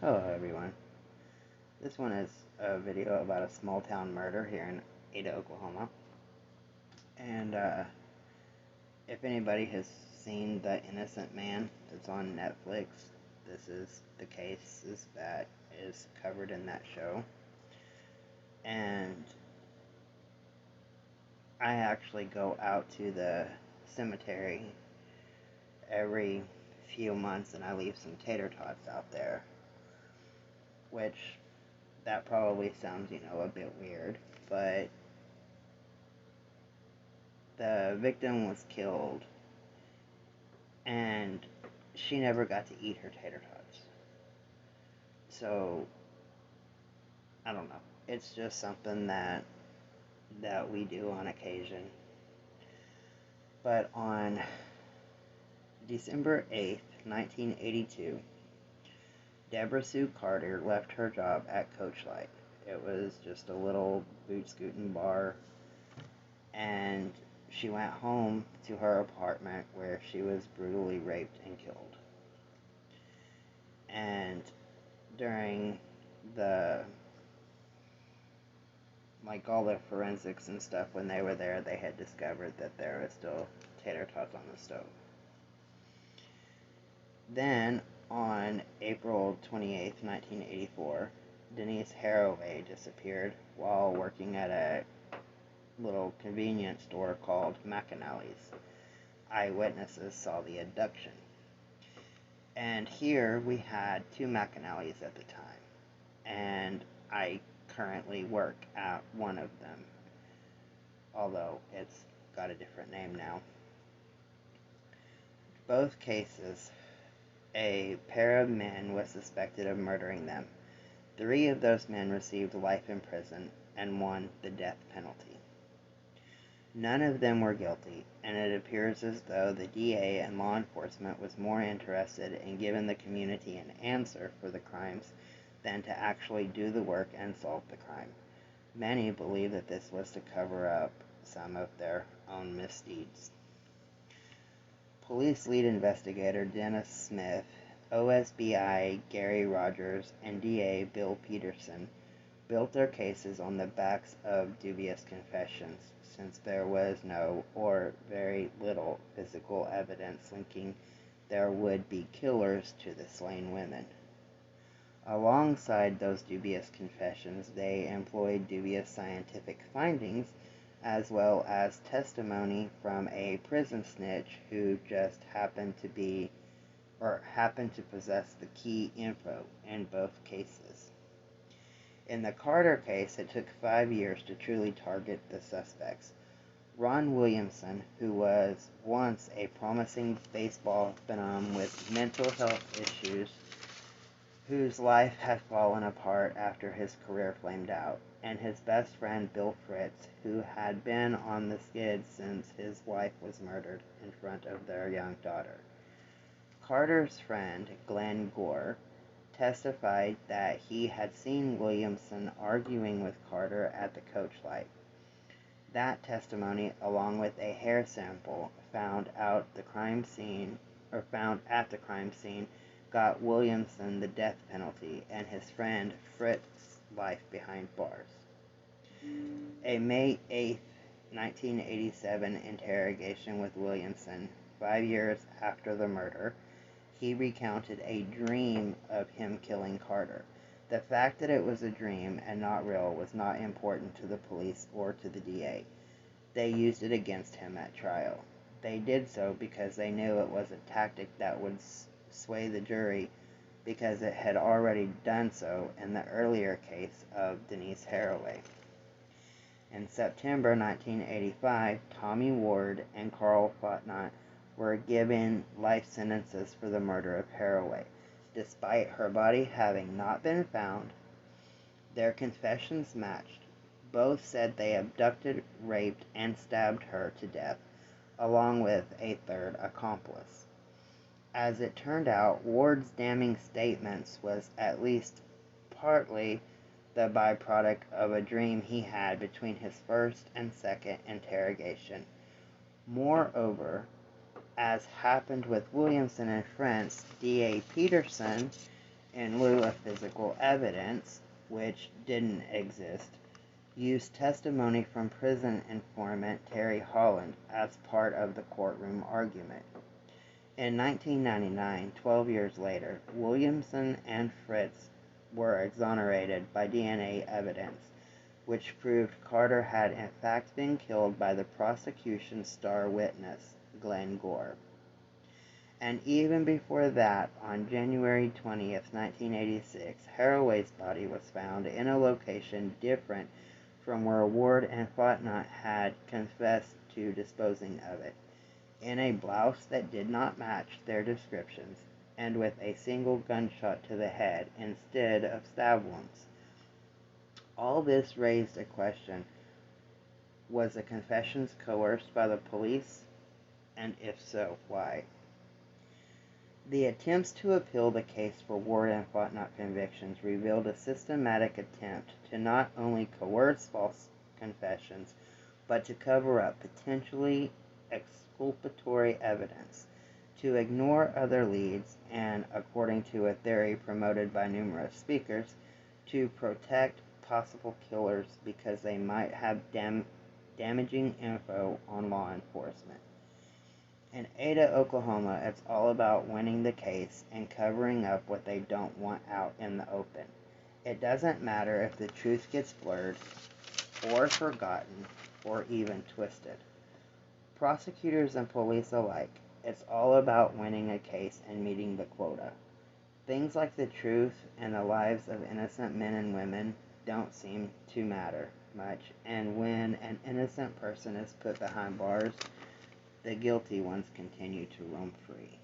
Hello everyone. This one is a video about a small town murder here in Ada, Oklahoma. And if anybody has seen The Innocent Man that's on Netflix, this is the cases that is covered in that show. And I actually go out to the cemetery every few months and I leave some tater tots out there, which that probably sounds, a bit weird, but the victim was killed and she never got to eat her tater tots. So I don't know. It's just something that we do on occasion. But on December 8th, 1982, Deborah Sue Carter left her job at Coachlight. It was just a little boot scooting bar, and she went home to her apartment where she was brutally raped and killed. And during the all the forensics and stuff, when they were there, they had discovered that there was still tater tots on the stove. Then, on April 28th, 1984, Denise Haraway disappeared while working at a little convenience store called McAnally's. Eyewitnesses saw the abduction. And here we had two McAnally's at the time, and I currently work at one of them, although it's got a different name now. Both cases, a pair of men was suspected of murdering them. 3 of those men received life in prison, and 1 the death penalty. None of them were guilty, and it appears as though the DA and law enforcement was more interested in giving the community an answer for the crimes than to actually do the work and solve the crime. Many believe that this was to cover up some of their own misdeeds. Police lead investigator Dennis Smith, OSBI Gary Rogers, and DA Bill Peterson built their cases on the backs of dubious confessions, since there was no or very little physical evidence linking their would-be killers to the slain women. Alongside those dubious confessions, they employed dubious scientific findings as well as testimony from a prison snitch who just happened to possess the key info in both cases. In the Carter case, it took 5 years to truly target the suspects. Ron Williamson, who was once a promising baseball phenom with mental health issues, whose life had fallen apart after his career flamed out, and his best friend Bill Fritz, who had been on the skid since his wife was murdered in front of their young daughter. Carter's friend, Glenn Gore, testified that he had seen Williamson arguing with Carter at the Coachlight. That testimony, along with a hair sample found at the crime scene, got Williamson the death penalty and his friend Fritz's life behind bars. A May 8, 1987 interrogation with Williamson, 5 years after the murder, he recounted a dream of him killing Carter. The fact that it was a dream and not real was not important to the police or to the DA. They used it against him at trial. They did so because they knew it was a tactic that would sway the jury, because it had already done so in the earlier case of Denise Haraway. In September 1985, Tommy Ward and Carl Fatnot were given life sentences for the murder of Haraway. Despite her body having not been found, their confessions matched. Both said they abducted, raped, and stabbed her to death, along with a third accomplice. As it turned out, Ward's damning statements was at least partly the byproduct of a dream he had between his first and second interrogation. Moreover, as happened with Williamson and Fritz, D.A. Peterson in lieu of physical evidence, which didn't exist, used testimony from prison informant Terry Holland as part of the courtroom argument. In 1999, 12 years later, Williamson and Fritz were exonerated by DNA evidence, which proved Carter had in fact been killed by the prosecution's star witness, Glenn Gore. And even before that, on January 20th, 1986, Haraway's body was found in a location different from where Ward and Fontenot had confessed to disposing of it, in a blouse that did not match their descriptions, and with a single gunshot to the head instead of stab wounds. All this raised a question: was the confessions coerced by the police? And if so, why? The attempts to appeal the case for Ward and Fontenot convictions revealed a systematic attempt to not only coerce false confessions, but to cover up potentially exculpatory evidence, to ignore other leads, and, according to a theory promoted by numerous speakers, to protect possible killers because they might have damaging info on law enforcement. In Ada, Oklahoma, it's all about winning the case and covering up what they don't want out in the open. It doesn't matter if the truth gets blurred, or forgotten, or even twisted. Prosecutors and police alike, it's all about winning a case and meeting the quota. Things like the truth and the lives of innocent men and women don't seem to matter much, and when an innocent person is put behind bars, the guilty ones continue to roam free.